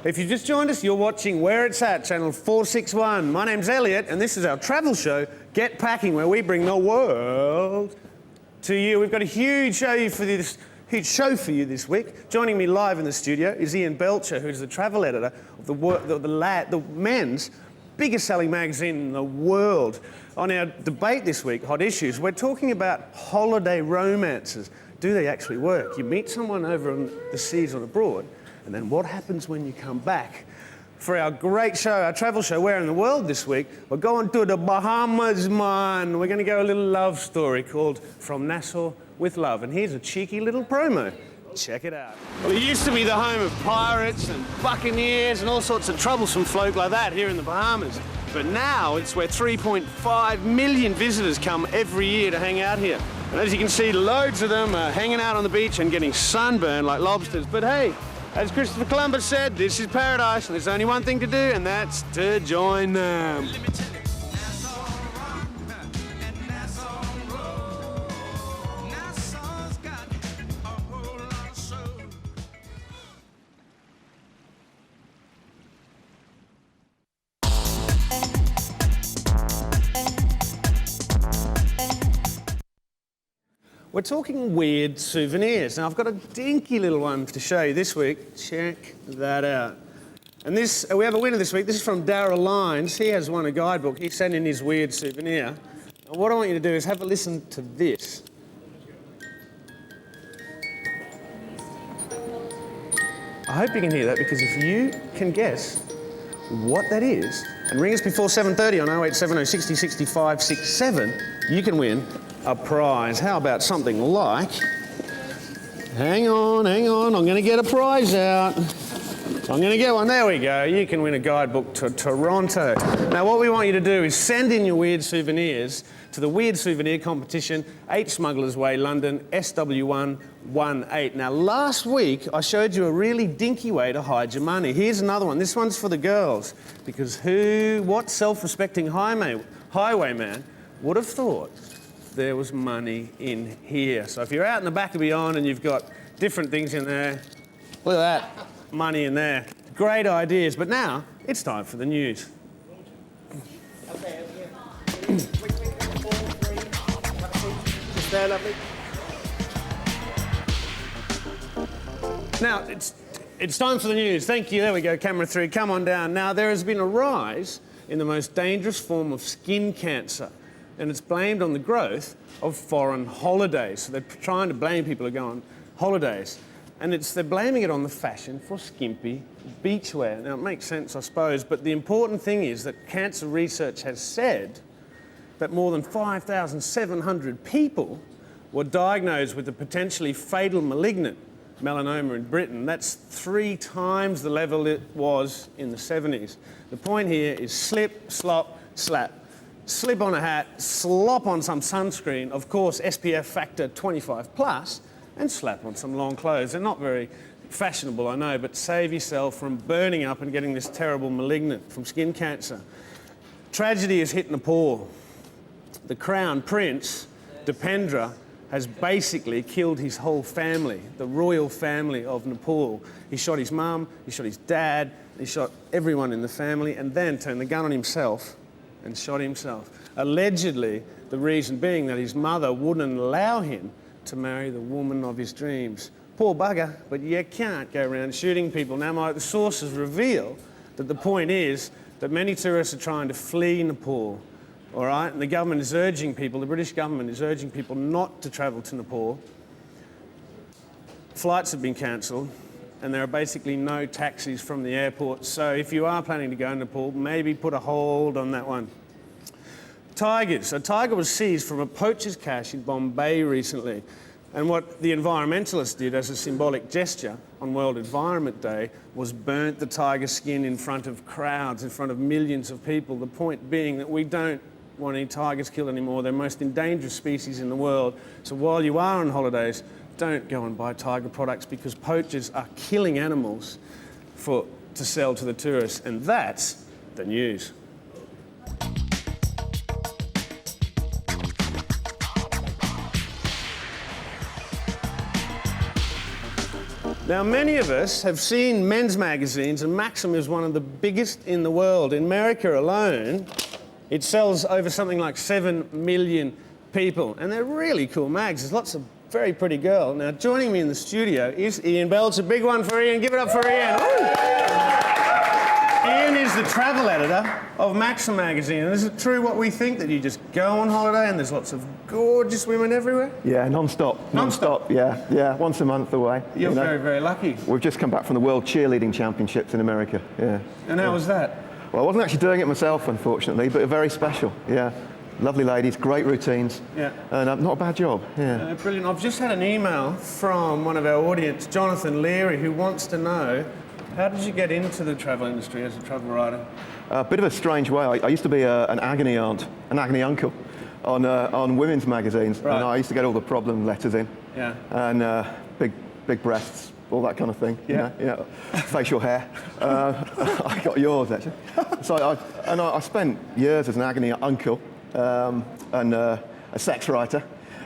If you just joined us, you're watching Where It's At, channel 461. My name's Eliot, and this is our travel show, Get Packing, where we bring the world to you. We've got a huge show for you this week. Joining me live in the studio is Ian Belcher, who's the travel editor of the men's biggest selling magazine in the world. On our debate this week, Hot Issues, we're talking about holiday romances. Do they actually work? You meet someone over on the seas or abroad, and then what happens when you come back? For our great show, our travel show, Where in the World this week, we're going to the Bahamas, man. We're going to go a little love story called From Nassau with Love. And here's a cheeky little promo. Check it out. Well, it used to be the home of pirates and buccaneers and all sorts of troublesome folk like that here in the Bahamas. But now it's where 3.5 million visitors come every year to hang out here. And as you can see, loads of them are hanging out on the beach and getting sunburned like lobsters. But hey, as Christopher Columbus said, this is paradise, and there's only one thing to do, and that's to join them. We're talking weird souvenirs. Now, I've got a dinky little one to show you this week. Check that out. And this, we have a winner this week. This is from Darryl Lyons. He has won a guidebook. He sent in his weird souvenir. And what I want you to do is have a listen to this. I hope you can hear that, because if you can guess what that is, and ring us before 7:30 on 0870 60 65 67, you can win a prize. How about something like... Hang on, I'm going to get a prize out. I'm going to get one. There we go. You can win a guidebook to Toronto. Now, what we want you to do is send in your weird souvenirs to the Weird Souvenir Competition, 8 Smugglers Way, London, SW118. Now, last week, I showed you a really dinky way to hide your money. Here's another one. This one's for the girls, because what self-respecting highwayman would have thought there was money in here? So if you're out in the back of beyond and you've got different things in there, look at that, money in there. Great ideas, but now it's time for the news. Okay, quick, 4, 3, have a seat. Just there, lovely. Now, it's time for the news. Thank you. There we go, camera 3. Come on down. Now, there has been a rise in the most dangerous form of skin cancer, and it's blamed on the growth of foreign holidays. So they're trying to blame people who go on holidays. And they're blaming it on the fashion for skimpy beachwear. Now, it makes sense, I suppose, but the important thing is that cancer research has said that more than 5,700 people were diagnosed with a potentially fatal malignant melanoma in Britain. That's 3 times the level it was in the 70s. The point here is slip, slop, slap. Slip on a hat, slop on some sunscreen, of course SPF factor 25 plus, and slap on some long clothes. They're not very fashionable, I know, but save yourself from burning up and getting this terrible malignant from skin cancer. Tragedy has hit Nepal. The Crown Prince, Dipendra, has basically killed his whole family, the royal family of Nepal. He shot his mum, he shot his dad, he shot everyone in the family, and then turned the gun on himself and shot himself. Allegedly, the reason being that his mother wouldn't allow him to marry the woman of his dreams. Poor bugger, but you can't go around shooting people. Now, the sources reveal that the point is that many tourists are trying to flee Nepal, all right? And the government is urging people, the British government is urging people not to travel to Nepal. Flights have been cancelled, and there are basically no taxis from the airport. So if you are planning to go to Nepal, maybe put a hold on that one. Tigers. A tiger was seized from a poacher's cache in Bombay recently. And what the environmentalists did as a symbolic gesture on World Environment Day was burnt the tiger skin in front of crowds, in front of millions of people. The point being that we don't want any tigers killed anymore. They're the most endangered species in the world. So while you are on holidays, don't go and buy tiger products, because poachers are killing animals to sell to the tourists. And that's the news. Now, many of us have seen men's magazines, and Maxim is one of the biggest in the world. In America alone, it sells over something like 7 million people, and they're really cool mags. There's lots of very pretty girls. Now, joining me in the studio is Ian Bell. It's a big one for Ian. Give it up for Ian. Woo! Ian is the travel editor of Maxim magazine. And is it true what we think, that you just go on holiday and there's lots of gorgeous women everywhere? Yeah, non-stop. Non-stop, yeah. Once a month away. You're very, very lucky. We've just come back from the World Cheerleading Championships in America, yeah. And how was that? Well, I wasn't actually doing it myself, unfortunately, but very special, yeah. Lovely ladies, great routines, yeah. And not a bad job, yeah. Brilliant. I've just had an email from one of our audience, Jonathan Leary, who wants to know, how did you get into the travel industry as a travel writer? A bit of a strange way. I used to be an agony aunt, an agony uncle on women's magazines, right. And I used to get all the problem letters in, yeah. And big breasts, all that kind of thing, yeah. You know, facial hair. I got yours, actually. So I spent years as an agony uncle and a sex writer,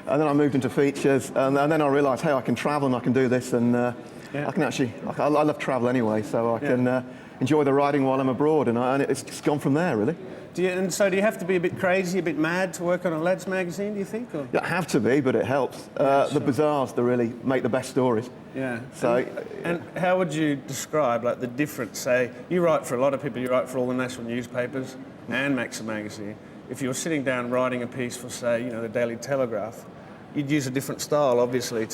and then I moved into features, and then I realised, hey, I can travel and I can do this, and yeah. I can actually, I love travel anyway, so I can enjoy the writing while I'm abroad, and it's just gone from there, really. Do you have to be a bit crazy, a bit mad to work on a lads magazine, do you think? Or? You don't have to be, but it helps. Yeah, sure. The bazaars that really make the best stories. Yeah. So, and how would you describe like the difference? Say, you write for a lot of people, you write for all the national newspapers and Maxim magazine. If you're sitting down writing a piece for, say, you know, the Daily Telegraph, you'd use a different style, obviously.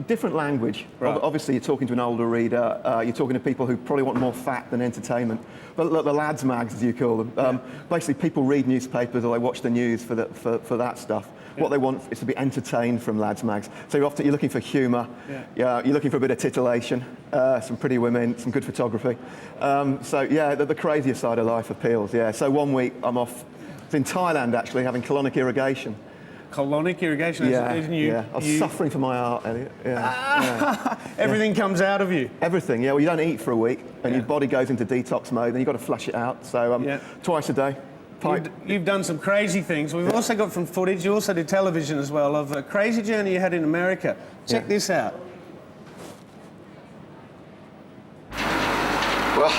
Different language. Right. Obviously, you're talking to an older reader. You're talking to people who probably want more fact than entertainment. But the lads' mags, as you call them, basically people read newspapers or they watch the news for that stuff. Yeah. What they want is to be entertained from lads' mags. So you're looking for humour. Yeah. You're looking for a bit of titillation, some pretty women, some good photography. The crazier side of life appeals. Yeah. So one week I'm off. It's in Thailand, actually, having colonic irrigation. Colonic irrigation? Yeah. I was suffering for my art, Eliot. Yeah. Everything comes out of you? Everything, yeah. Well, you don't eat for a week, and your body goes into detox mode, and you've got to flush it out. So twice a day, pipe. You've done some crazy things. We've also got from footage, you also did television as well, of a crazy journey you had in America. Check this out. Well,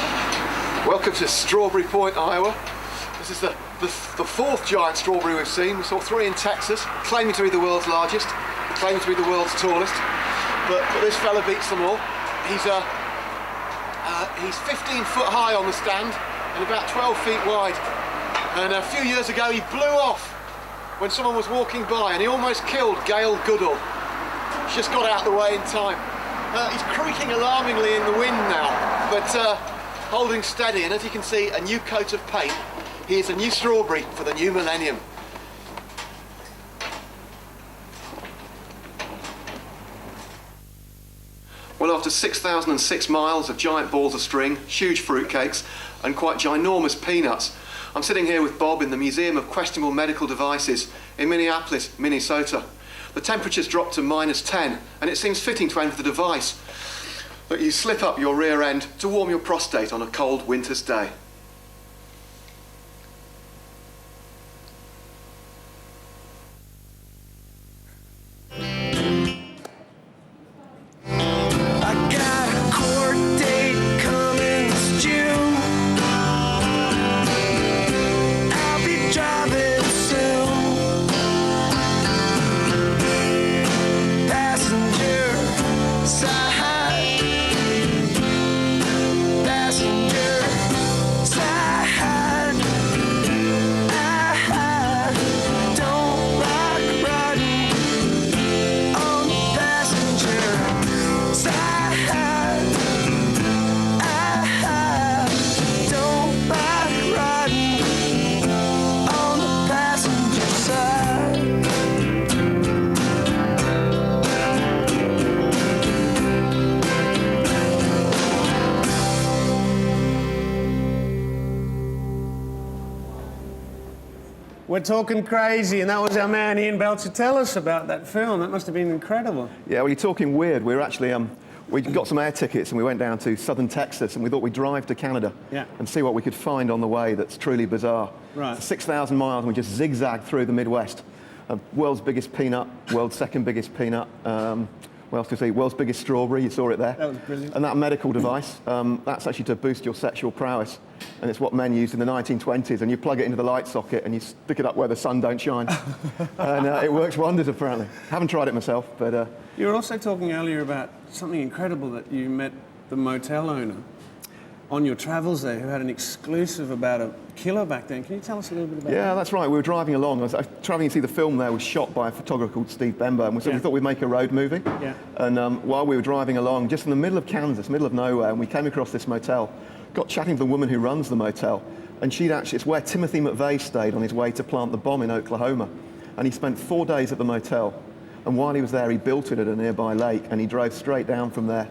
welcome to Strawberry Point, Iowa. This is the fourth giant strawberry we've seen. We saw 3 in Texas, claiming to be the world's largest, claiming to be the world's tallest. But this fella beats them all. He's 15 foot high on the stand and about 12 feet wide. And a few years ago he blew off when someone was walking by, and he almost killed Gail Goodall. She just got out of the way in time. He's creaking alarmingly in the wind now, but holding steady. And as you can see, a new coat of paint. He is a new strawberry for the new millennium. Well, after 6,006 miles of giant balls of string, huge fruitcakes, and quite ginormous peanuts, I'm sitting here with Bob in the Museum of Questionable Medical Devices in Minneapolis, Minnesota. The temperature's dropped to -10, and it seems fitting to end with a device that you slip up your rear end to warm your prostate on a cold winter's day. We're talking crazy, and that was our man Ian Bell to tell us about that film. That must have been incredible. Yeah, well, you're talking weird. We were actually, we got some air tickets and we went down to southern Texas, and we thought we'd drive to Canada and see what we could find on the way that's truly bizarre. Right. So 6,000 miles, and we just zigzagged through the Midwest. World's biggest peanut, world's second biggest peanut. What else to see? World's biggest strawberry, you saw it there. That was brilliant. And that medical device, that's actually to boost your sexual prowess. And it's what men used in the 1920s. And you plug it into the light socket and you stick it up where the sun don't shine. And it works wonders, apparently. Haven't tried it myself, but... You were also talking earlier about something incredible, that you met the motel owner on your travels there, who had an exclusive about a killer back then. Can you tell us a little bit about that? Yeah, that's right. We were driving along. I was travelling to see the film there was shot by a photographer called Steve Bember, and we thought we'd make a road movie. Yeah. And while we were driving along, just in the middle of Kansas, middle of nowhere, and we came across this motel, got chatting to the woman who runs the motel, and it's where Timothy McVeigh stayed on his way to plant the bomb in Oklahoma. And he spent 4 days at the motel, and while he was there, he built it at a nearby lake, and he drove straight down from there.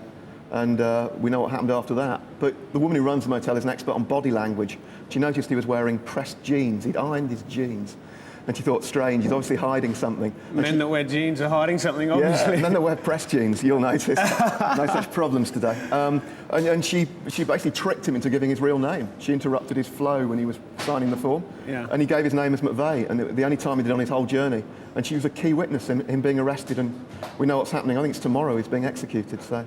And we know what happened after that. But the woman who runs the motel is an expert on body language. She noticed he was wearing pressed jeans. He'd ironed his jeans. And she thought, strange, he's obviously hiding something. Men that wear jeans are hiding something, obviously. Yeah, men that wear pressed jeans, you'll notice. No such problems today. And she basically tricked him into giving his real name. She interrupted his flow when he was signing the form. Yeah. And he gave his name as McVeigh, and the only time he did on his whole journey. And she was a key witness in him being arrested, and we know what's happening. I think it's tomorrow he's being executed, so...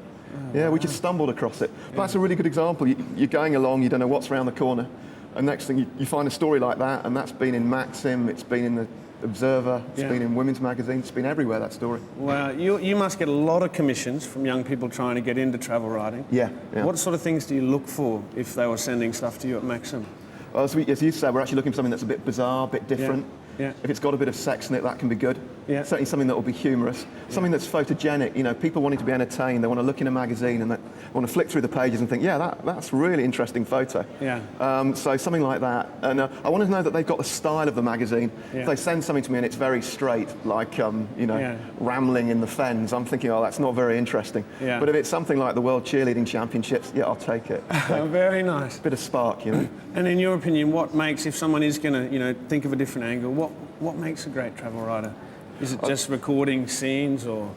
Yeah, we just stumbled across it. But that's a really good example. You're going along, you don't know what's around the corner, and next thing you find a story like that, and that's been in Maxim, it's been in the Observer, it's been in women's magazines, it's been everywhere, that story. Well, you must get a lot of commissions from young people trying to get into travel writing. Yeah. What sort of things do you look for if they were sending stuff to you at Maxim? Well, as you said, we're actually looking for something that's a bit bizarre, a bit different. Yeah. If it's got a bit of sex in it, that can be good. Yeah. Certainly something that will be humorous. Something that's photogenic. You know, people wanting to be entertained. They want to look in a magazine and they want to flick through the pages and think, yeah, that's a really interesting photo. Yeah. So something like that. And I want to know that they've got the style of the magazine. Yeah. If they send something to me and it's very straight, like, rambling in the fens, I'm thinking, oh, that's not very interesting. Yeah. But if it's something like the World Cheerleading Championships, yeah, I'll take it. So, Very nice. bit of spark, you know. And in your opinion, what makes, if someone is going to, think of a different angle, what makes a great travel writer? Is it just recording scenes, or?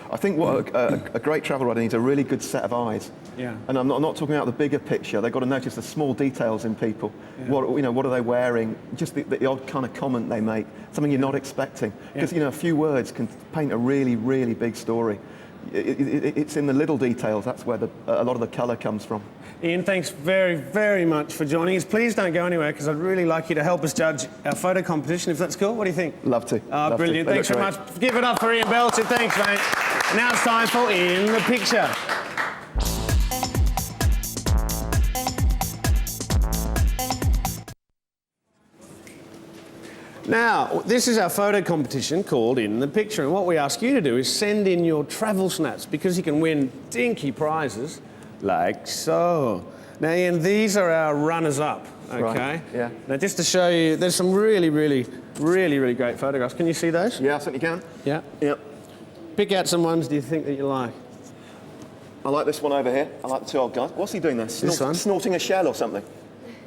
I think what a great travel writer needs a really good set of eyes. Yeah. And I'm not talking about the bigger picture. They've got to notice the small details in people. Yeah. What are they wearing? Just the odd kind of comment they make, something you're not expecting. Because a few words can paint a really, really big story. It's in the little details. That's where a lot of the colour comes from. Ian, thanks very, very much for joining us. Please don't go anywhere, because I'd really like you to help us judge our photo competition, if that's cool. What do you think? Love to. Love brilliant. To. Thanks so much. Give it up for Ian Belcher. Thanks, mate. Now it's time for In the Picture. Now, this is our photo competition called In the Picture, and what we ask you to do is send in your travel snaps, because you can win dinky prizes like so. Now, Ian, these are our runners-up, okay? Right, yeah. Now, just to show you, there's some really, really, really, really great photographs. Can you see those? Yeah, I certainly can. Yeah. Yep. Pick out some ones do you think that you like. I like this one over here. I like the two old guys. What's he doing there? This one? Snorting a shell or something?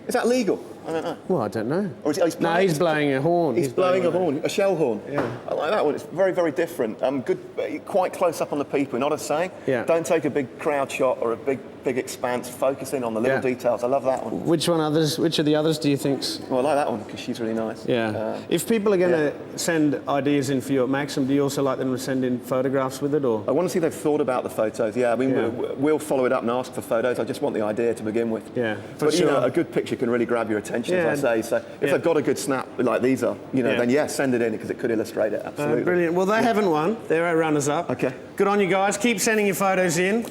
Is that legal? I don't know. Well, I don't know. Or is it, No, he's blowing a horn. He's blowing a horn, a shell horn. Yeah. I like that one. It's very, very different. Good, quite close up on the people. You know what I'm saying? Yeah. Don't take a big crowd shot or a big expanse. Focus in on the little details. I love that one. Which of the others do you think's? Well, I like that one because she's really nice. Yeah. If people are going to send ideas in for you at Maxim, do you also like them to send in photographs with it, or? I want to see they've thought about the photos. Yeah, I mean, we'll follow it up and ask for photos. I just want the idea to begin with. Yeah, but a good picture can really grab your attention, as I say. So if they've got a good snap like these are, then send it in because it could illustrate it. Absolutely. Brilliant. Well, they haven't won. They're our runners-up. Okay. Good on you guys. Keep sending your photos in.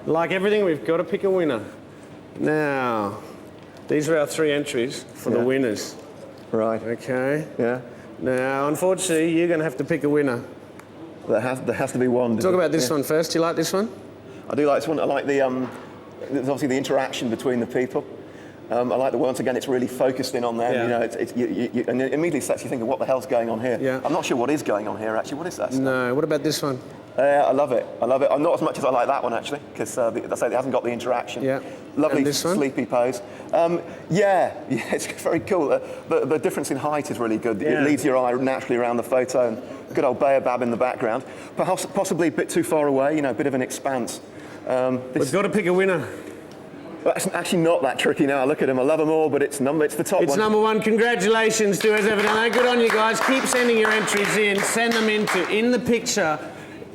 Like everything, we've got to pick a winner. Now, these are our 3 entries for the winners. Right. Okay. Yeah. Now, unfortunately, you're going to have to pick a winner. There has to be one. Talk about this one first. Do you like this one? I do like this one. I like there's obviously the interaction between the people. I like the once again, it's really focused in on them. Yeah. And it immediately sets you thinking, what the hell's going on here? Yeah. I'm not sure what is going on here, actually. What is that stuff? No. What about this one? I love it. Not as much as I like that one, actually, because I say it hasn't got the interaction. Yeah. Lovely And this one? sleepy pose. It's very cool. The difference in height is really good. Yeah. It leads your eye naturally around the photo, and good old baobab in the background. Perhaps possibly a bit too far away, a bit of an expanse. We've got to pick a winner. That's actually not that tricky now. Look at them. I love them all, but it's the top one. It's number 1. Congratulations to us, evidently. Good on you guys. Keep sending your entries in. Send them into In the Picture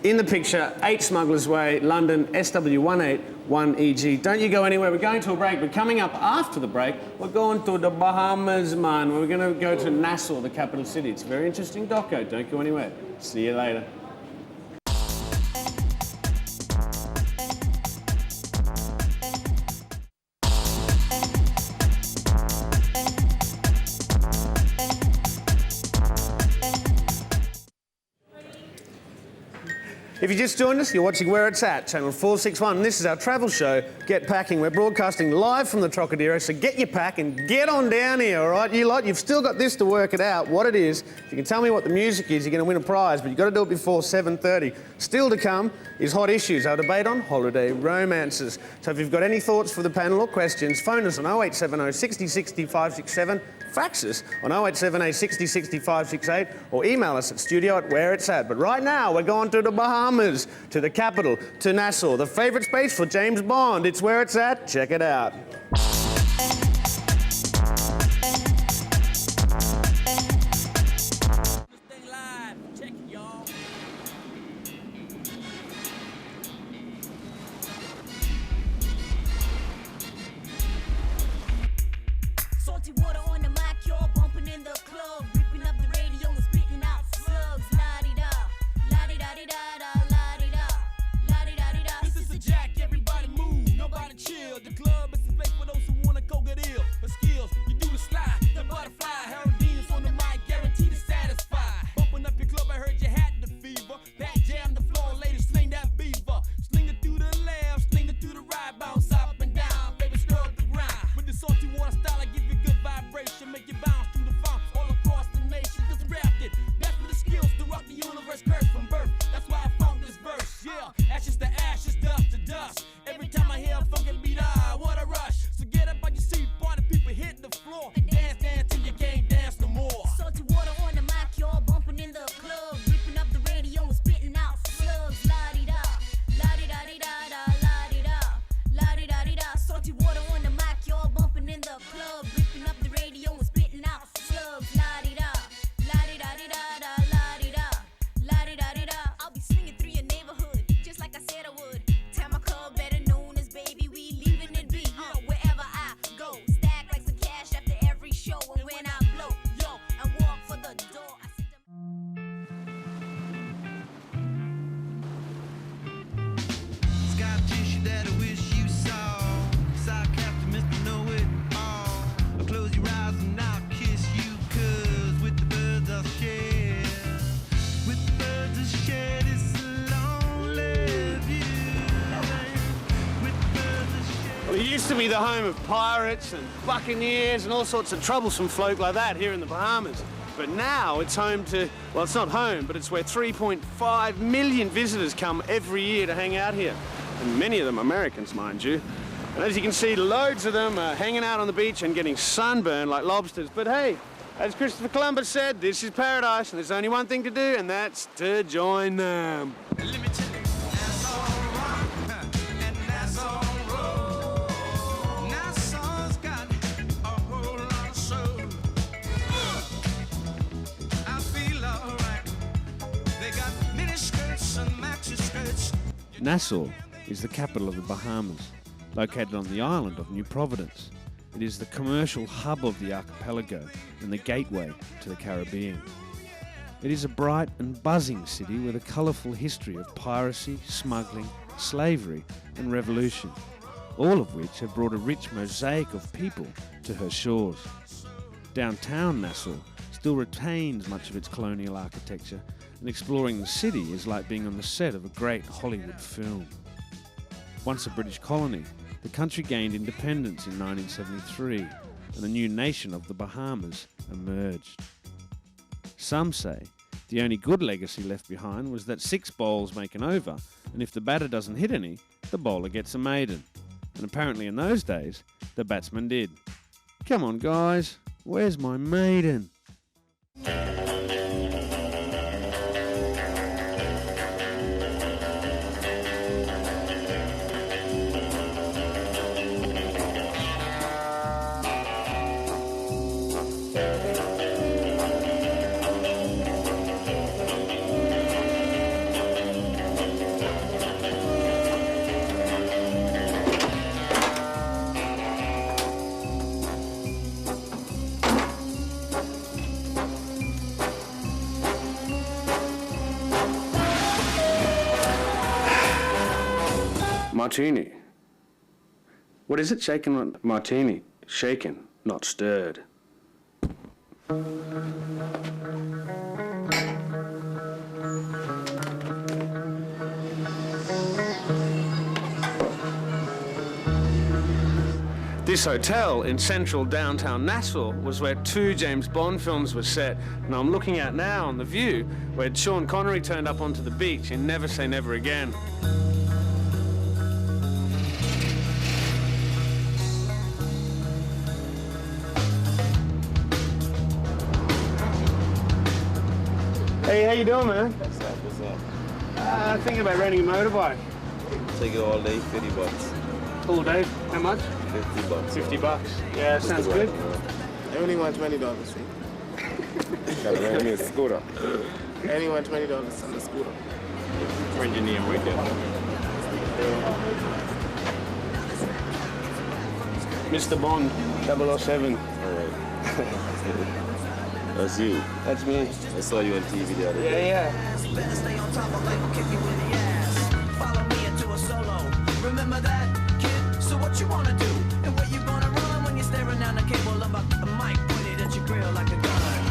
In the picture, 8 Smugglers Way, London, SW181EG. Don't you go anywhere. We're going to a break, but coming up after the break, we're going to the Bahamas, man. We're going to go to Nassau, the capital city. It's a very interesting doco. Don't go anywhere. See you later. If you just joined us, you're watching Where It's At, channel 461. This is our travel show, Get Packing. We're broadcasting live from the Trocadero, so get your pack and get on down here, all right? You lot, you've still got this to work it out, what it is. If you can tell me what the music is, you're going to win a prize, but you've got to do it before 7:30. Still to come is Hot Issues, our debate on holiday romances. So if you've got any thoughts for the panel or questions, phone us on 0870 60 60 567, fax us on 0878 60 60 568, or email us at studio@whereitsat. But right now, we're going to the Bahamas, to the capital, to Nassau, the favourite space for James Bond. It's Where It's At. Check it out. It used to be the home of pirates and buccaneers and all sorts of troublesome folk like that here in the Bahamas. But now it's home to, well, it's not home, but it's where 3.5 million visitors come every year to hang out here. And many of them Americans, mind you. And as you can see, loads of them are hanging out on the beach and getting sunburned like lobsters. But hey, as Christopher Columbus said, this is paradise, and there's only one thing to do, and that's to join them. Nassau is the capital of the Bahamas, located on the island of New Providence. It is the commercial hub of the archipelago and the gateway to the Caribbean. It is a bright and buzzing city with a colourful history of piracy, smuggling, slavery and revolution, all of which have brought a rich mosaic of people to her shores. Downtown Nassau still retains much of its colonial architecture, and exploring the city is like being on the set of a great Hollywood film. Once a British colony, the country gained independence in 1973, and a new nation of the Bahamas emerged. Some say the only good legacy left behind was that 6 bowls make an over, and if the batter doesn't hit any, the bowler gets a maiden. And apparently in those days, the batsman did. Come on guys, where's my maiden? Martini. What is it? Shaken martini. Shaken, not stirred. This hotel in central downtown Nassau was where 2 James Bond films were set, and I'm looking at now on The View where Sean Connery turned up onto the beach in Never Say Never Again. Hey, how you doing, man? What's up? Thinking about renting a motorbike. Take it all day, 50 bucks. All day? How much? 50 bucks. 50 bucks. Yeah, sounds good. I only want $20, see? Gotta rent me a scooter. I only want $20 on the scooter. Friend your name right there. Mr. Bond, 007. All right. That's you. That's me. I saw you on TV the other day. Yeah. Better stay on top of life or kick you in the ass. Follow me into a solo. Remember that, kid? So what you wanna do? And where you gonna run when you're staring down the cable of a mic pointed at your grill like a gun?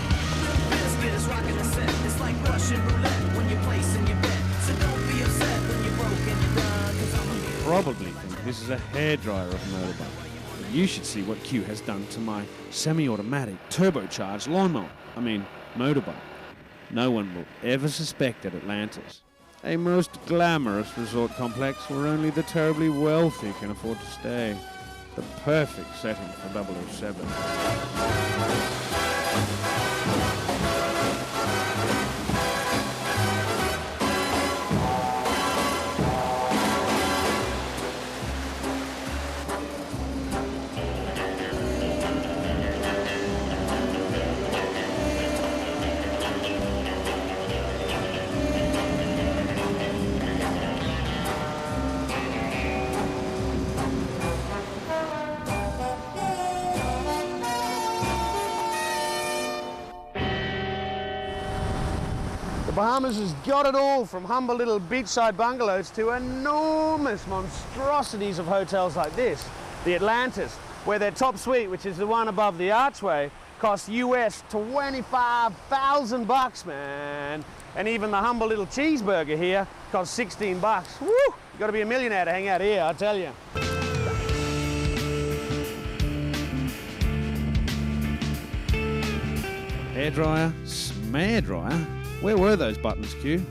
Biscuit is rocking the set. It's like Russian roulette when you're placing your bet. So don't be upset when you're broke and you're done. 'Cause I'm Probably think this is a hairdryer of a motorbike. But you should see what Q has done to my semi-automatic turbocharged lawnmower. I mean, motorbike. No one will ever suspect at Atlantis, a most glamorous resort complex where only the terribly wealthy can afford to stay. The perfect setting for 007. Bahamas has got it all, from humble little beachside bungalows to enormous monstrosities of hotels like this, the Atlantis, where their top suite, which is the one above the archway, costs US $25,000, man. And even the humble little cheeseburger here costs 16 bucks. Woo! You got to be a millionaire to hang out here, I tell you. Hairdryer, smare dryer. Where were those buttons, Q?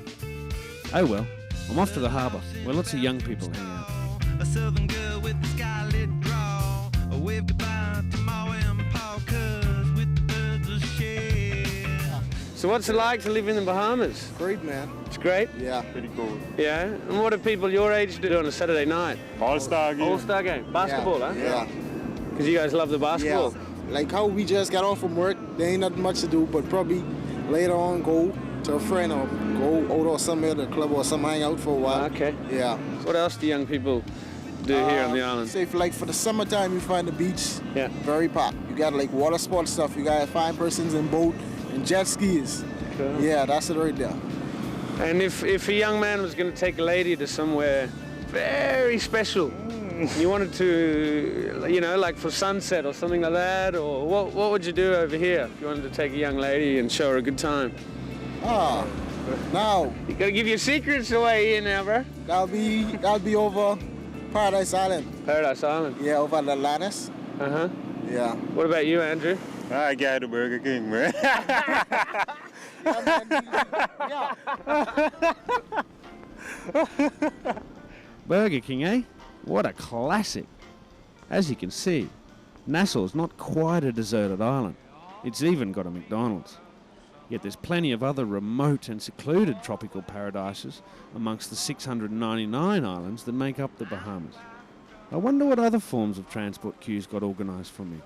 Oh well, I'm off to the harbour, where lots of young people hang out. a southern girl with the skylit draw. A wave goodbye to Ma and Pa, 'cause with the birds of share. So what's it like to live in the Bahamas? Great, man. It's great? Yeah. Pretty cool. Yeah? And what do people your age do on a Saturday night? All-Star game. All-Star game? Basketball, huh? Yeah. Because you guys love the basketball. Yeah. Like how we just got off from work, there ain't nothing much to do, but probably later on go to a friend or go out or somewhere to the club or some hang out for a while. Okay. Yeah. What else do young people do here on the island? Say for the summertime, you find the beach Yeah. very packed. You got like water sports stuff. You got fine persons in boat and jet skis. Cool. Yeah, that's it right there. And if a young man was going to take a lady to somewhere very special, you wanted to, like for sunset or something like that, or what would you do over here if you wanted to take a young lady and show her a good time? Now You got to give your secrets away here now, bro. that'll be over Paradise Island. Paradise Island. Yeah, over at Atlantis. Uh-huh. Yeah. What about you, Andrew? I got the Burger King, man. Burger King, eh? What a classic. As you can see, Nassau's not quite a deserted island. It's even got a McDonald's. Yet there's plenty of other remote and secluded tropical paradises amongst the 699 islands that make up the Bahamas. I wonder what other forms of transport Q's got organised for me.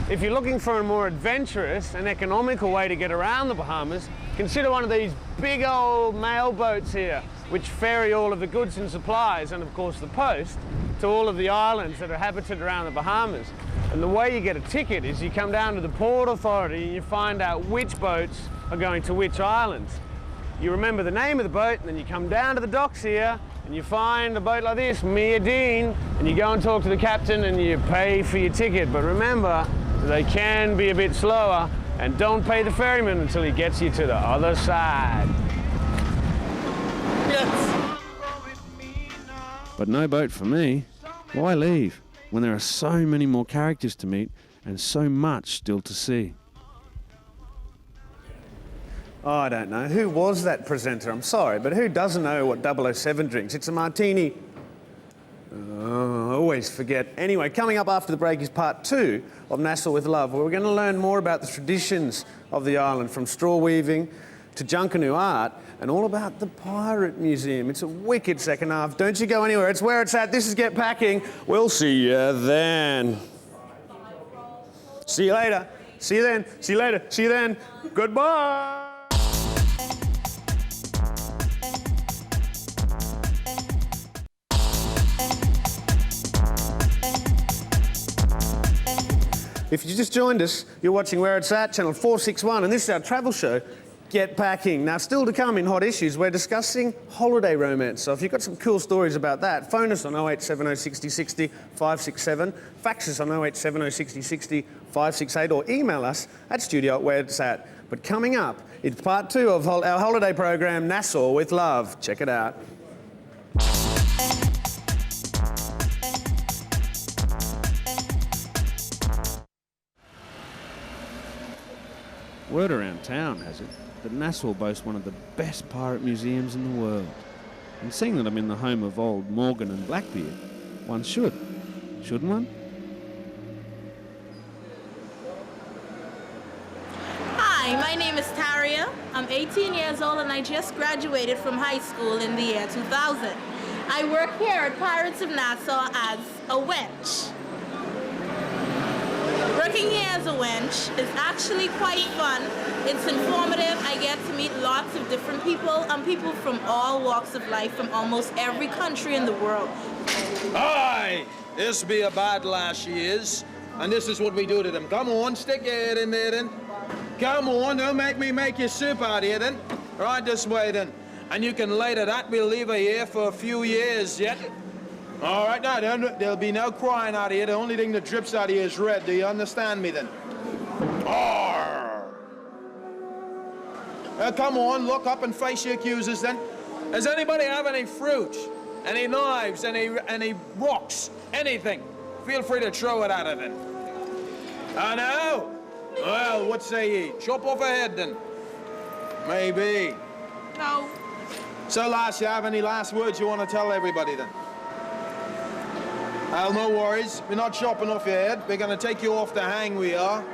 If you're looking for a more adventurous and economical way to get around the Bahamas, consider one of these big old mail boats here, which ferry all of the goods and supplies, and of course the post, to all of the islands that are habited around the Bahamas. And the way you get a ticket is you come down to the Port Authority and you find out which boats are going to which islands. You remember the name of the boat, and then you come down to the docks here and you find a boat like this, Mia Dean, and you go and talk to the captain and you pay for your ticket. But remember, they can be a bit slower, and don't pay the ferryman until he gets you to the other side. Yes. But no boat for me. Why leave when there are so many more characters to meet and so much still to see? Oh, I don't know. Who was that presenter? I'm sorry, but who doesn't know what 007 drinks? It's a martini. Oh, I always forget. Anyway, coming up after the break is part 2 of Nassau with Love, where we're going to learn more about the traditions of the island, from straw weaving to Junkanoo art, and all about the Pirate Museum. It's a wicked second half. Don't you go anywhere. It's Where It's At. This is Get Packing. We'll see you then. See you later. See you then. See you later. See you then. Goodbye. If you just joined us, you're watching Where It's At, channel 461, and this is our travel show, Get Packing. Now, still to come in Hot Issues, we're discussing holiday romance. So if you've got some cool stories about that, phone us on 0870 60 60 567, fax us on 0870 60 60 568, or email us at studio@whereitsat. But coming up, it's part 2 of our holiday program, Nassau with Love. Check it out. Word around town has it that Nassau boasts one of the best pirate museums in the world. And seeing that I'm in the home of old Morgan and Blackbeard, one should. Shouldn't one? Hi, my name is Taria. I'm 18 years old and I just graduated from high school in the year 2000. I work here at Pirates of Nassau as a wench. Working here as a wench is actually quite fun. It's informative. I get to meet lots of different people and people from all walks of life from almost every country in the world. Aye, this be a bad lass she is, and this is what we do to them. Come on, stick your head in there then. Come on, don't make me make you soup out here then. Right this way then. And you can lay to that, we'll leave her here for a few years yet. All right, now, there'll be no crying out here. The only thing that drips out here is red. Do you understand me then? Arr! Come on, look up and face your accusers then. Does anybody have any fruit? Any knives? Any rocks? Anything? Feel free to throw it at her then. I know? Well, what say ye? Chop off her head then? Maybe. No. So, lass, you have any last words you want to tell everybody then? Well, no worries. We're not chopping off your head. We're going to take you off the hang, we are.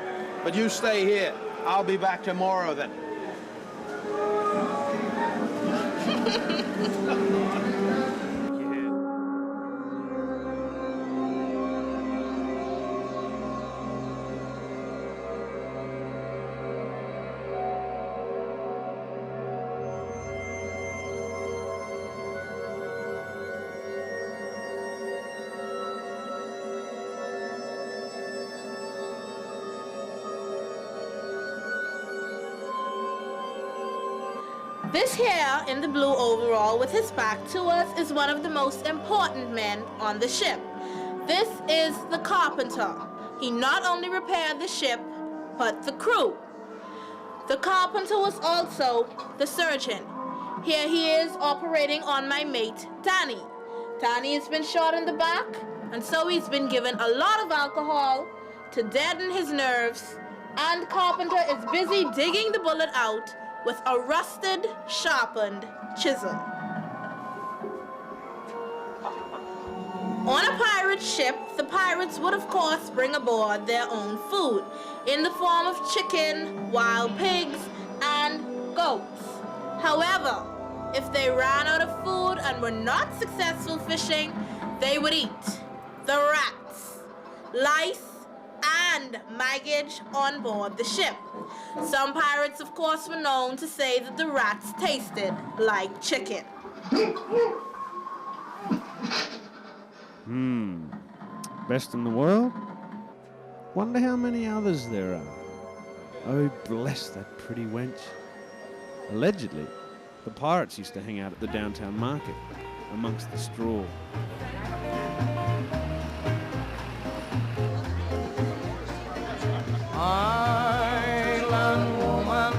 But you stay here. I'll be back tomorrow then. This here in the blue overall with his back to us is one of the most important men on the ship. This is the carpenter. He not only repaired the ship, but the crew. The carpenter was also the surgeon. Here he is operating on my mate, Danny. Danny has been shot in the back, and so he's been given a lot of alcohol to deaden his nerves, and Carpenter is busy digging the bullet out with a rusted, sharpened chisel. On a pirate ship, the pirates would of course bring aboard their own food in the form of chicken, wild pigs, and goats. However, if they ran out of food and were not successful fishing, they would eat the rats, lice, and baggage on board the ship. Some pirates, of course, were known to say that the rats tasted like chicken. Best in the world? Wonder how many others there are. Oh, bless that pretty wench. Allegedly, the pirates used to hang out at the downtown market amongst the straw. Island woman.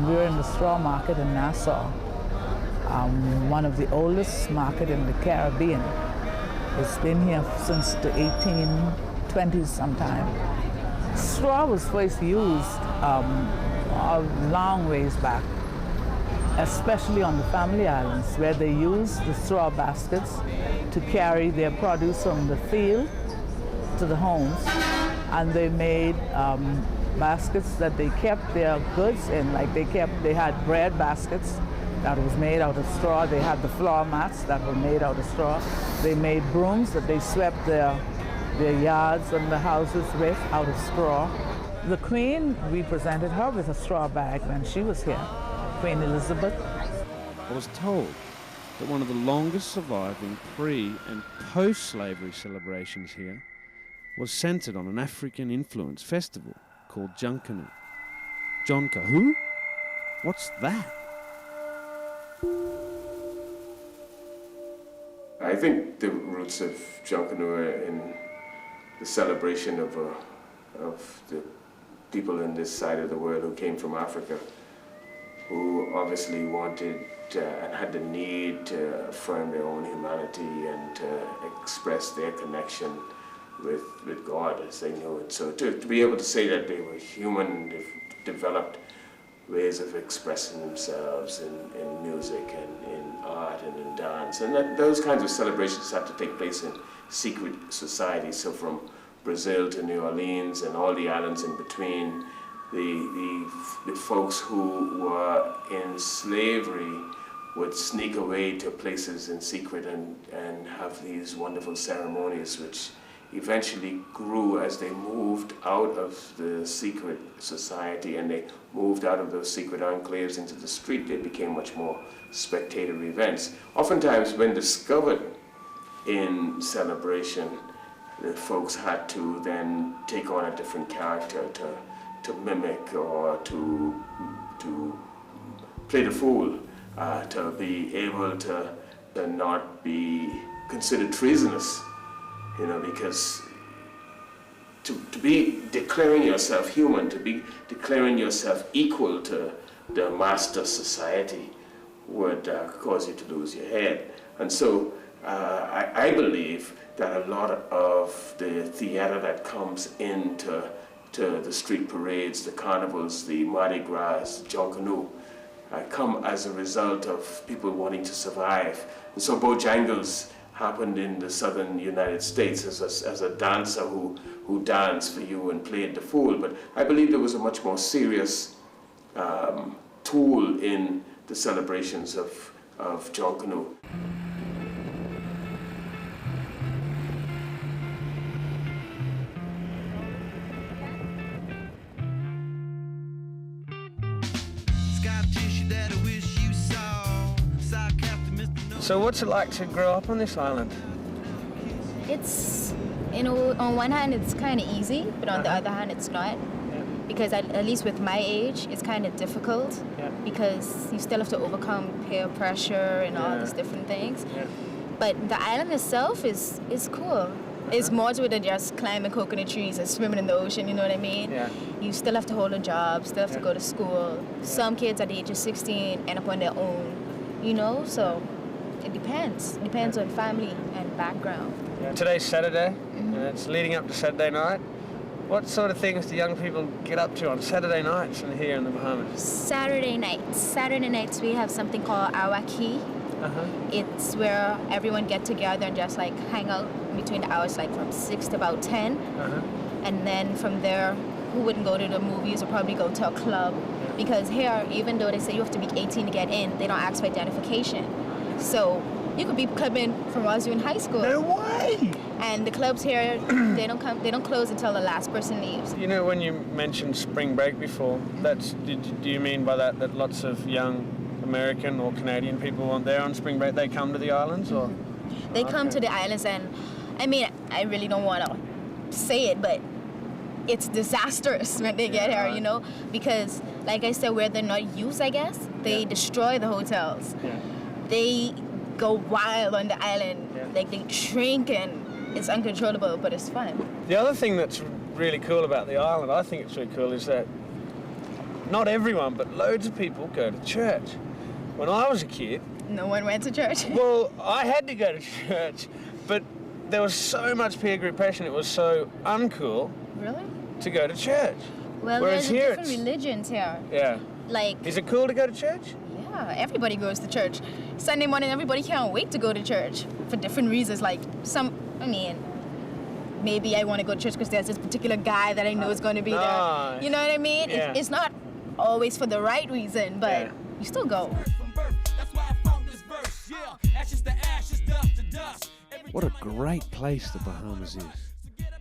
We're in the straw market in Nassau, one of the oldest market in the Caribbean. It's been here since the 1820s sometime. Straw was first used a long ways back, especially on the Family Islands, where they used the straw baskets to carry their produce from the field to the homes, and they made baskets that they kept their goods in. Like they had bread baskets that was made out of straw. They had the floor mats that were made out of straw. They made brooms that they swept their yards and the houses with out of straw. The Queen, we presented her with a straw bag when she was here, Queen Elizabeth. I was told that one of the longest surviving pre- and post-slavery celebrations here was centered on an African-influenced festival called Junkanoo. Jonka who? What's that? I think the roots of Junkanoo are in the celebration of the people in this side of the world who came from Africa, who obviously wanted and had the need to affirm their own humanity and to express their connection with God as they knew it. So to be able to say that they were human, they've developed ways of expressing themselves in music and in art and in dance, and that those kinds of celebrations have to take place in secret societies. So from Brazil to New Orleans and all the islands in between, the folks who were in slavery would sneak away to places in secret and have these wonderful ceremonies, which eventually grew as they moved out of the secret society and they moved out of those secret enclaves into the street. They became much more spectator events. Oftentimes, when discovered in celebration, the folks had to then take on a different character to mimic or to play the fool, to be able to not be considered treasonous. You know, because to be declaring yourself human, to be declaring yourself equal to the master society would cause you to lose your head. And so I believe that a lot of the theater that comes into the street parades, the carnivals, the Mardi Gras, Junkanoo, come as a result of people wanting to survive. And so Bojangles happened in the southern United States as a dancer who danced for you and played the fool. But I believe there was a much more serious tool in the celebrations of Junkanoo. So what's it like to grow up on this island? It's, you know, on one hand it's kind of easy, but on the other hand it's not. Yeah. Because at least with my age, it's kind of difficult because you still have to overcome peer pressure and all these different things. Yeah. But the island itself is cool. It's more to it than just climbing coconut trees and swimming in the ocean, you know what I mean? Yeah. You still have to hold a job, still have to go to school. Some kids at the age of 16 end up on their own, you know? So it depends. It depends on family and background. Yeah. Today's Saturday, and it's leading up to Saturday night. What sort of things do young people get up to on Saturday nights and here in the Bahamas? Saturday nights we have something called Awaki. It's where everyone get together and just like hang out between the hours like from 6 to about 10. And then from there, who wouldn't go to the movies or probably go to a club? Because here, even though they say you have to be 18 to get in, they don't ask for identification. So you could be clubbing from while you're in high school. No way! And the clubs here, they don't close until the last person leaves. You know, when you mentioned spring break before, do you mean by that lots of young American or Canadian people aren't there on spring break? They come to the islands, or they come to the islands, and I mean, I really don't want to to say it, but it's disastrous when they get here, you know, because, like I said, where they're not used, I guess, they destroy the hotels. Yeah. They go wild on the island, like they drink and it's uncontrollable, but it's fun. The other thing that's really cool about the island, I think it's really cool, is that not everyone, but loads of people go to church. When I was a kid... No one went to church? Well, I had to go to church, but there was so much peer group pressure, it was so uncool Really? to go to church. Well, Whereas there's here different religions here. Yeah. Like... Is it cool to go to church? Yeah, everybody goes to church. Sunday morning, everybody can't wait to go to church for different reasons. Like maybe I want to go to church because there's this particular guy that I know is going to be there. You know what I mean? Yeah. It's not always for the right reason, but you still go. What a great place the Bahamas is.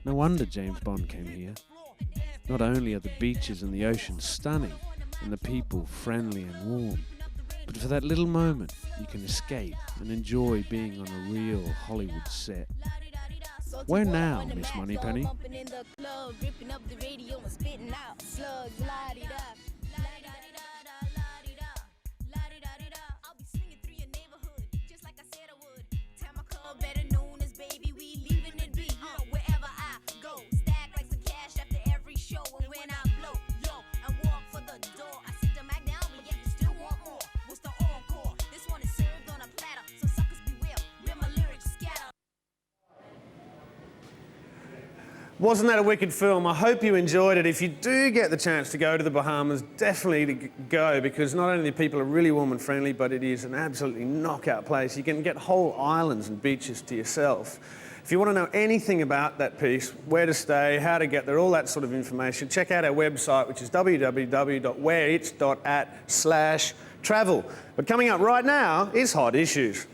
No wonder James Bond came here. Not only are the beaches and the ocean stunning, and the people friendly and warm, but for that little moment you can escape and enjoy being on a real Hollywood set. Where now, Miss Moneypenny? Wasn't that a wicked film? I hope you enjoyed it. If you do get the chance to go to the Bahamas, definitely go, because not only the people are really warm and friendly, but it is an absolutely knockout place. You can get whole islands and beaches to yourself. If you want to know anything about that piece, where to stay, how to get there, all that sort of information, check out our website, which is www.whereits.at/travel. But coming up right now is Hot Issues.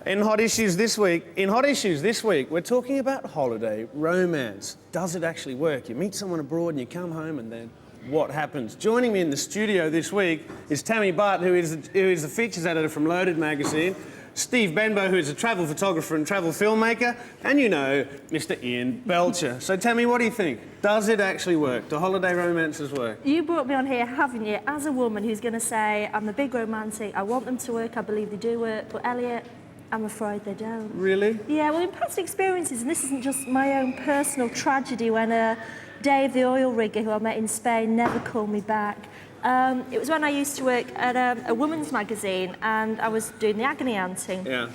In Hot Issues this week, we're talking about holiday romance. Does it actually work? You meet someone abroad and you come home, and then what happens? Joining me in the studio this week is Tammy Butt, who is the features editor from Loaded magazine, Steve Benbow, who is a travel photographer and travel filmmaker, and you know, Mr. Ian Belcher. So Tammy, what do you think? Does it actually work? Do holiday romances work? You brought me on here, haven't you, as a woman who's going to say, I'm a big romantic, I want them to work, I believe they do work, but Eliot, I'm afraid they don't. Really? Yeah, well, in past experiences, and this isn't just my own personal tragedy, when Dave, the oil rigger who I met in Spain, never called me back. It was when I used to work at a women's magazine, and I was doing the agony hunting. Yeah.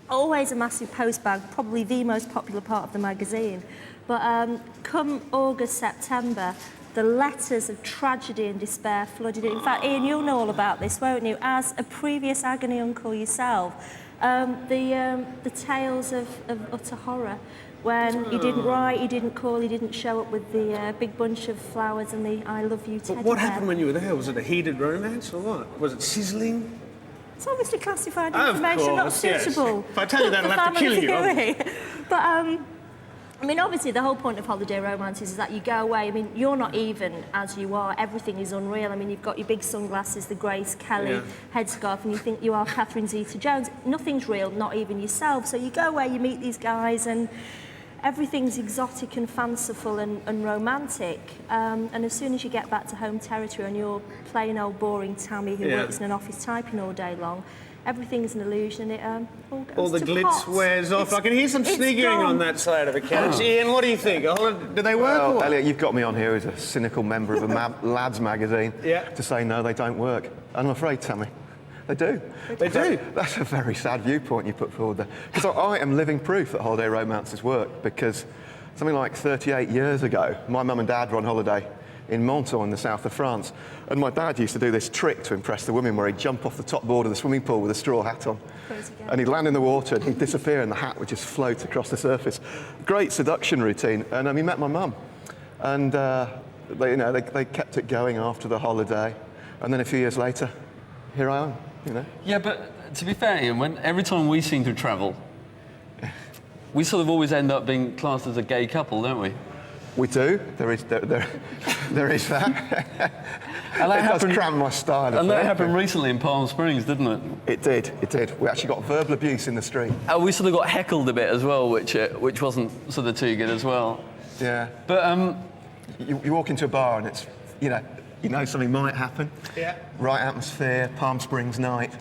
Always a massive postbag, probably the most popular part of the magazine. But come August, September, the letters of tragedy and despair flooded in. In fact, Ian, you'll know all about this, won't you? As a previous agony uncle yourself, the tales of utter horror, when he didn't write, he didn't call, he didn't show up with the big bunch of flowers and the I love you teddy But what bear. happened when you were there? Was it a heated romance or what? Was it sizzling? It's obviously classified Of information, not course, yes. suitable. If I tell you that, for I'll have to kill family you. viewing. But I mean, obviously, the whole point of holiday romances is that you go away. I mean, you're not even as you are. Everything is unreal. I mean, you've got your big sunglasses, the Grace Kelly headscarf, and you think you are Catherine Zeta-Jones. Nothing's real, not even yourself. So you go away, you meet these guys, and everything's exotic and fanciful and romantic. And as soon as you get back to home territory and you're plain old boring Tammy who works in an office typing all day long, everything's an illusion. It all the glitz pot. wears off. I can hear some sniggering gone. on that side of the couch. Ian, what do you think? Do they work? Well, or what? Eliot, you've got me on here as a cynical member of a lads magazine to say no, they don't work. And I'm afraid, Tammy, they do. They do? That's a very sad viewpoint you put forward there. Because I am living proof that holiday romances work, because something like 38 years ago, my mum and dad were on holiday in Menton in the south of France. And my dad used to do this trick to impress the women where he'd jump off the top board of the swimming pool with a straw hat on. And he'd land in the water and he'd disappear and the hat would just float across the surface. Great seduction routine. And he met my mum. And they kept it going after the holiday. And then a few years later, here I am, you know. Yeah, but to be fair, Ian, every time we seem to travel, we sort of always end up being classed as a gay couple, don't we? We do. There is that. And that does cramp my style. And that happened recently in Palm Springs, didn't it? It did. We actually got verbal abuse in the street. We sort of got heckled a bit as well, which wasn't sort of too good as well. Yeah. But you walk into a bar and it's, you know something might happen. Yeah. Right atmosphere, Palm Springs night,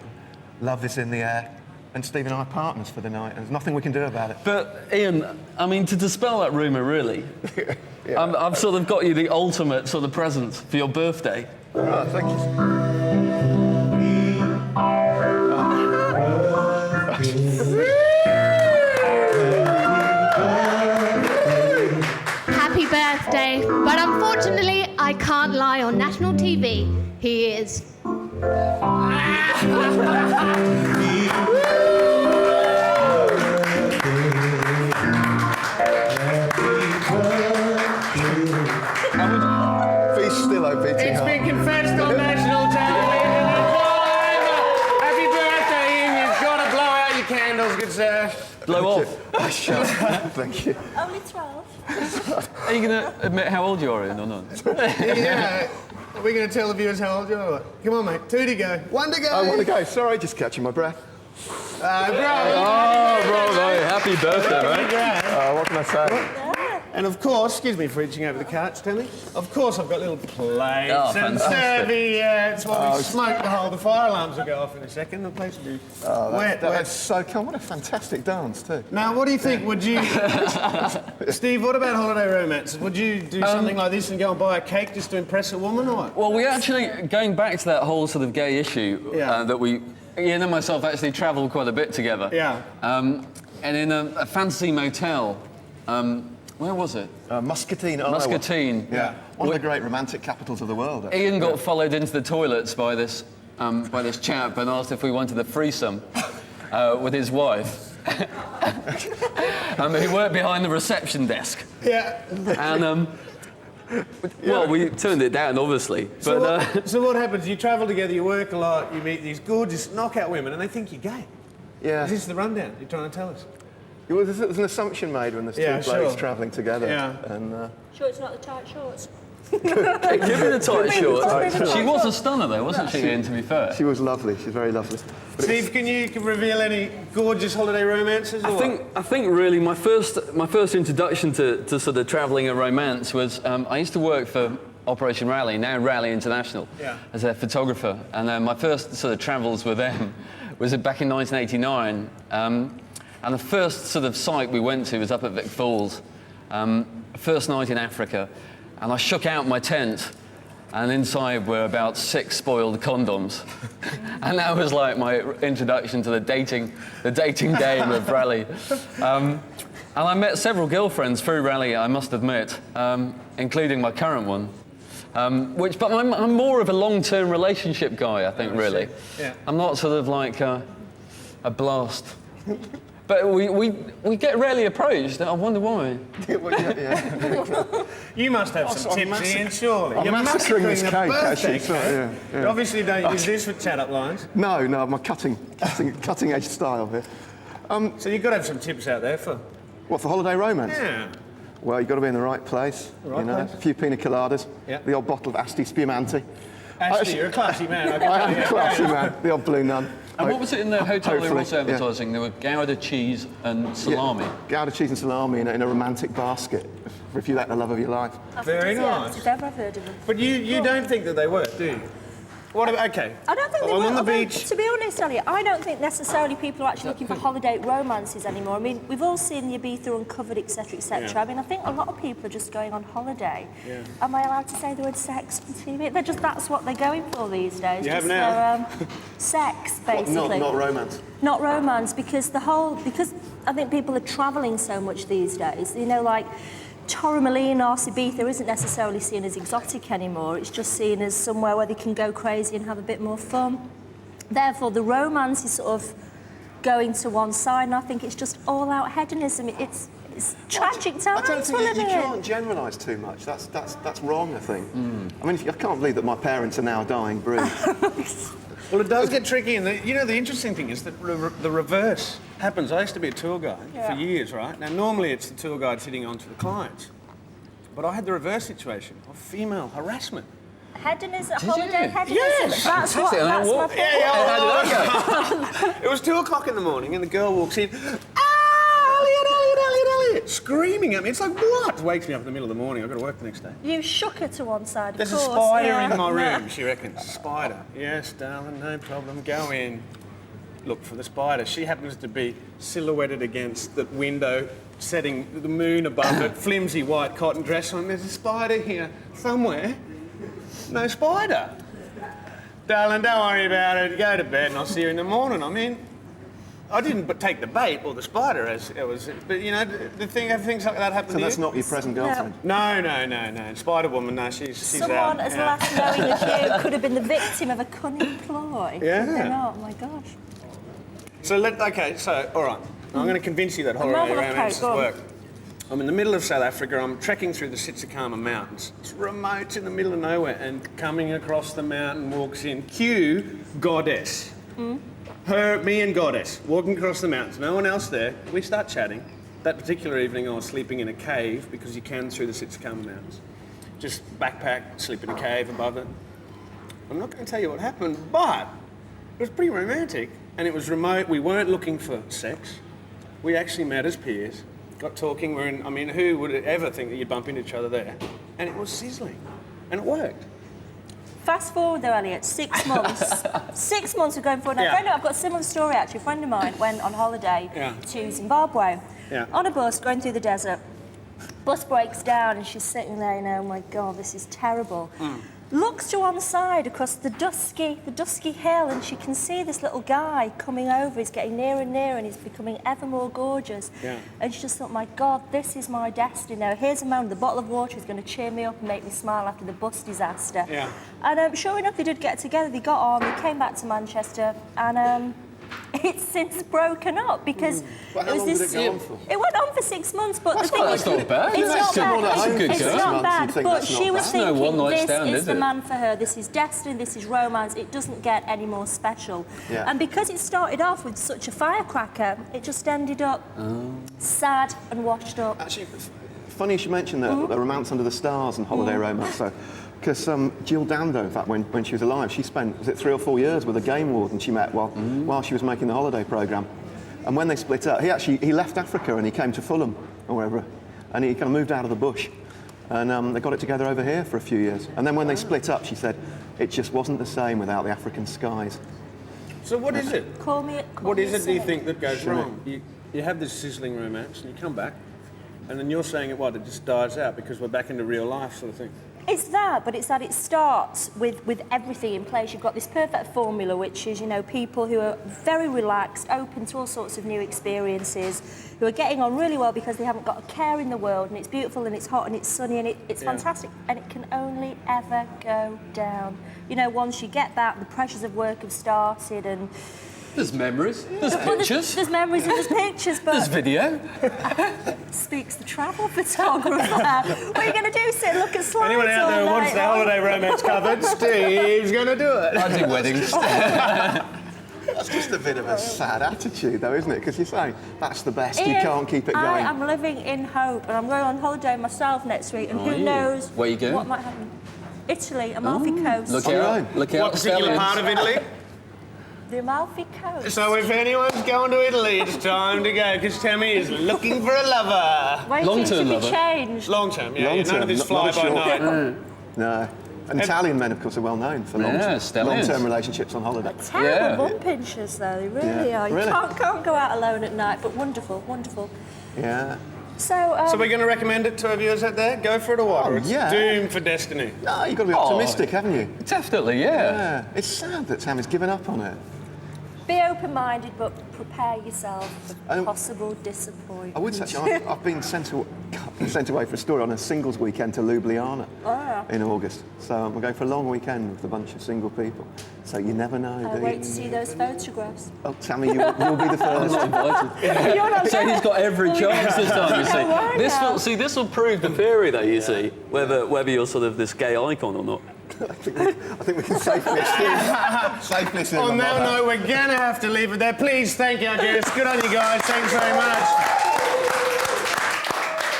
love is in the air. And Steve and I are partners for the night, and there's nothing we can do about it. But Ian, I mean, to dispel that rumour, really, I've sort of got you the ultimate sort of present for your birthday. Oh, thank you. Happy birthday, but unfortunately I can't lie on national TV. He is. Be still, oh, beating It's heart. been confessed on national television. Happy birthday, Ian. You've got to blow out your candles, good sir. Blow off. Shut up. Thank you. Only 12. Are you going to admit how old you are, Ian, or not? Yeah. Are we going to tell the viewers how old you are? Come on, mate. 2 to go. 1 to go. Oh, 1 to go. Sorry, just catching my breath. Bravo. Oh, bravo. Happy birthday, mate. What can I say? And of course, excuse me for reaching over the couch, Timmy. Of course, I've got little plates Oh, and fantastic. serviettes while we smoke the whole. The fire alarms will go off in a second. The place will be wet. That's so cool. What a fantastic dance, too. Now, what do you think? Would you, Steve? What about holiday romance? Would you do something like this and go and buy a cake just to impress a woman, or what? Well, we actually, going back to that whole sort of gay issue that we, Ian and myself actually travelled quite a bit together. Yeah. And in a fancy motel. Where was it? Muscatine, Iowa. Muscatine. Yeah. One of the great romantic capitals of the world. Actually. Ian got followed into the toilets by this chap and asked if we wanted a threesome with his wife. He worked behind the reception desk. Yeah. And well, we turned it down, obviously. So what happens? You travel together, you work a lot, you meet these gorgeous knockout women, and they think you're gay. Yeah. Is this the rundown you're trying to tell us? Well, there's an assumption made when there's two blokes travelling together. Yeah. And, Sure it's not the tight shorts? Give me the tight shorts. She was a stunner, though, wasn't she, Ian, to be fair? She was lovely. She's very lovely. Steve, can you reveal any gorgeous holiday romances? Or I think really my first introduction to sort of travelling and romance was I used to work for Operation Rally, now Rally International, as a photographer, and my first sort of travels with them was back in 1989. And the first sort of site we went to was up at Vic Falls, first night in Africa, and I shook out my tent, and inside were about 6 spoiled condoms, and that was like my introduction to the dating game of Rally. And I met several girlfriends through Rally, I must admit, including my current one. But I'm more of a long-term relationship guy, I think, really. Yeah. I'm not sort of like a blast. But we get rarely approached. I wonder why. You must have some tips, Ian, surely. I'm You're massacring this the cake, birthday actually. cake. Yeah. You obviously don't use this for chat-up lines. No, my cutting-edge style here. So you've got to have some tips out there for... What, for holiday romance? Yeah. Well, you've got to be in the right place. The right place. A few pina coladas. Yeah. The old bottle of Asti Spumante. Actually, you're a classy man. I am a classy man. The old Blue Nun. And what was it in the hotel they were Hopefully, also advertising? There were Gouda cheese and salami. Yeah, Gouda cheese and salami in a romantic basket, if you like the love of your life. Very nice. If ever I've heard of them. But you don't think that they work, do you? What about, okay. I don't think they I'm work, on the although, beach. to be honest, Elliot, I don't think necessarily people are actually looking for holiday romances anymore. I mean, we've all seen the Ibiza Uncovered, etc., etc. Yeah. I mean, I think a lot of people are just going on holiday. Yeah. Am I allowed to say the word sex on TV? That's what they're going for these days. You have just now. Their, sex, basically. Not romance. Not romance, because I think people are travelling so much these days. You know, like Torremolinos, Ibiza isn't necessarily seen as exotic anymore. It's just seen as somewhere where they can go crazy and have a bit more fun. Therefore, the romance is sort of going to one side, and I think it's just all-out hedonism. It's tragic times. I don't think you it? can't generalise too much. That's wrong, I think. I mean, I can't believe that my parents are now a dying breed. Well, it does get tricky, and the interesting thing is that the reverse happens. I used to be a tour guide for years, right? Now, normally it's the tour guide sitting onto the clients, but I had the reverse situation of female harassment. Headiness at Did holiday? you? Headiness? Yes. That's what. Fantastic. And That's then my what? point. How did that go? It was 2 o'clock in the morning and the girl walks in, Elliot, screaming at me. It's like, what? Wakes me up in the middle of the morning. I've got to work the next day. You shook her to one side, of There's course. a spider yeah. in my room, she reckons. Spider. Yes, darling, no problem. Go in. Look for the spider. She happens to be silhouetted against the window, setting the moon above it, flimsy white cotton dress on. There's a spider here somewhere. No spider. Darling, don't worry about it. Go to bed and I'll see you in the morning. I mean, I didn't take the bait or the spider as it was, but you know, have things like that happen So to that's you? not your present girlfriend? No. Spider Woman, no, she's Someone out. as Yeah. last knowing as you could have been the victim of a cunning ploy. Yeah. Could they not? Oh my gosh. So all right. I'm going to convince you that I'm rather holiday romances okay, go on. work. I'm in the middle of South Africa. I'm trekking through the Sitsakama Mountains. It's remote in the middle of nowhere, and coming across the mountain walks in Q Goddess. Me and Goddess walking across the mountains. No one else there. We start chatting. That particular evening, I was sleeping in a cave because you can through the Sitsakama Mountains. Just backpack, sleep in a cave above it. I'm not going to tell you what happened, but it was pretty romantic, and it was remote. We weren't looking for sex. We actually met as peers, got talking. Who would ever think that you'd bump into each other there? And it was sizzling, and it worked. Fast forward though, Elliot, 6 months. 6 months of going forward. Now, Yeah. I've got a similar story actually. A friend of mine went on holiday to Zimbabwe Yeah. on a bus going through the desert. Bus breaks down and she's sitting there, you know, oh my God, this is terrible. Looks to one side across the dusky hill, and she can see this little guy coming over. He's getting nearer and nearer, and he's becoming ever more gorgeous. Yeah. And she just thought, my God, this is my destiny now. Here's a man with a bottle of water who's going to cheer me up and make me smile after the bus disaster. Yeah. And sure enough, they did get together. They got on. They came back to Manchester, and it's since broken up because But how it was long this. did it go on for? It went on for 6 months, but That's the thing not- is, that's not bad. It's That's not still bad. not a good It's girl. not You'd bad, think but that's she not was bad. No thinking, one-night this stand, is is the it? man for her. This is destiny. This is romance. It doesn't get any more special. Yeah. And because it started off with such a firecracker, it just ended up sad and washed up. Actually, funny you should mention the Romance Under the Stars and holiday romance. So, because Jill Dando, in fact, when she was alive, she spent, was it 3 or 4 years with a game warden she met while she was making the holiday programme. And when they split up, he left Africa and he came to Fulham or wherever, and he kind of moved out of the bush. And they got it together over here for a few years. And then when they split up, she said, it just wasn't the same without the African skies. So what is it? What is it do you think that goes Sure. wrong? You have this sizzling romance and you come back, and then you're saying it just dies out because we're back into real life sort of thing. It's that, but it's that it starts with everything in place. You've got this perfect formula, which is, you know, people who are very relaxed, open to all sorts of new experiences, who are getting on really well because they haven't got a care in the world, and it's beautiful and it's hot and it's sunny and it's fantastic, and it can only ever go down. You know, once you get that, the pressures of work have started, and There's memories, there's well, pictures, there's memories and there's pictures, but there's video. speaks the travel photographer. What are you going to do? Sit and look at slides Anyone out there all who wants night their long? holiday romance covered, Steve's going to do it. I do weddings. That's just a bit of a sad attitude, though, isn't it? Because you're saying that's the best, you If can't keep it going. I am living in hope, and I'm going on holiday myself next week, and Are who you? knows Where you going? what might happen. Italy, Amalfi Coast. Look out! Look out! What particular part of Italy? The Amalfi Coast. So if anyone's going to Italy, it's time to go, because Tammy is looking for a lover. Waiting to be changed. Long term, yeah. Long None term, of this not a fly-by-night. short. No. And Italian men, of course, are well known for stallions. long-term relationships on holiday. Terrible bum pinchers, though. They really Yeah, are. You really? can't go out alone at night, but wonderful, wonderful. Yeah. So, So we're going to recommend it to our viewers out there? Go for it or what? Oh, Or it's yeah. doomed for destiny? No, you've got to be optimistic, haven't you? Definitely, Yeah. It's sad that Tammy's given up on it. be open-minded, but prepare yourself for Um, possible disappointment. I would say, I've been sent away for a story on a singles weekend to Ljubljana in August. So I'm going for a long weekend with a bunch of single people. So you never know, I do wait you? to see those photographs. Oh, Tammy, you'll be the I'm first. not invited. You're not So going. he's got every chance this time. You Don't worry now. see, this will prove the theory that you see whether you're sort of this gay icon or not. I think we can safely assume. On that note, we're going to have to leave it there. Please, thank you, our guests. Good on you guys. Thanks very much.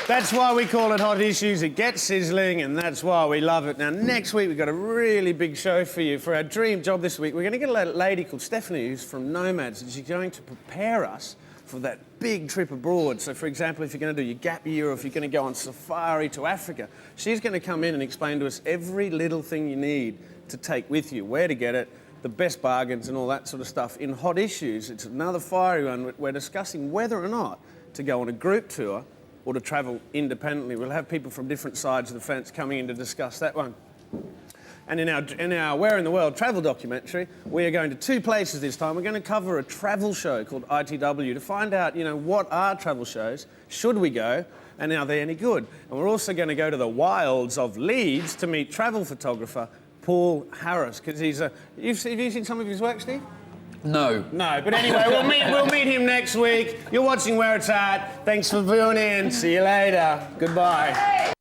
That's why we call it Hot Issues. It gets sizzling, and that's why we love it. Now, next week, we've got a really big show for you. For our dream job this week, we're going to get a lady called Stephanie, who's from Nomads, and she's going to prepare us for that big trip abroad. So, for example, if you're going to do your gap year or if you're going to go on safari to Africa, she's going to come in and explain to us every little thing you need to take with you, where to get it, the best bargains and all that sort of stuff. In Hot Issues, it's another fiery one. We're discussing whether or not to go on a group tour or to travel independently. We'll have people from different sides of the fence coming in to discuss that one. And in our Where in the World travel documentary, we are going to 2 places this time. We're going to cover a travel show called ITW to find out, what are travel shows, should we go, and are they any good? And we're also going to go to the wilds of Leeds to meet travel photographer Paul Harris, because he's a... Have you seen some of his work, Steve? No. No, but anyway, we'll meet him next week. You're watching Where It's At. Thanks for viewing in. See you later. Goodbye.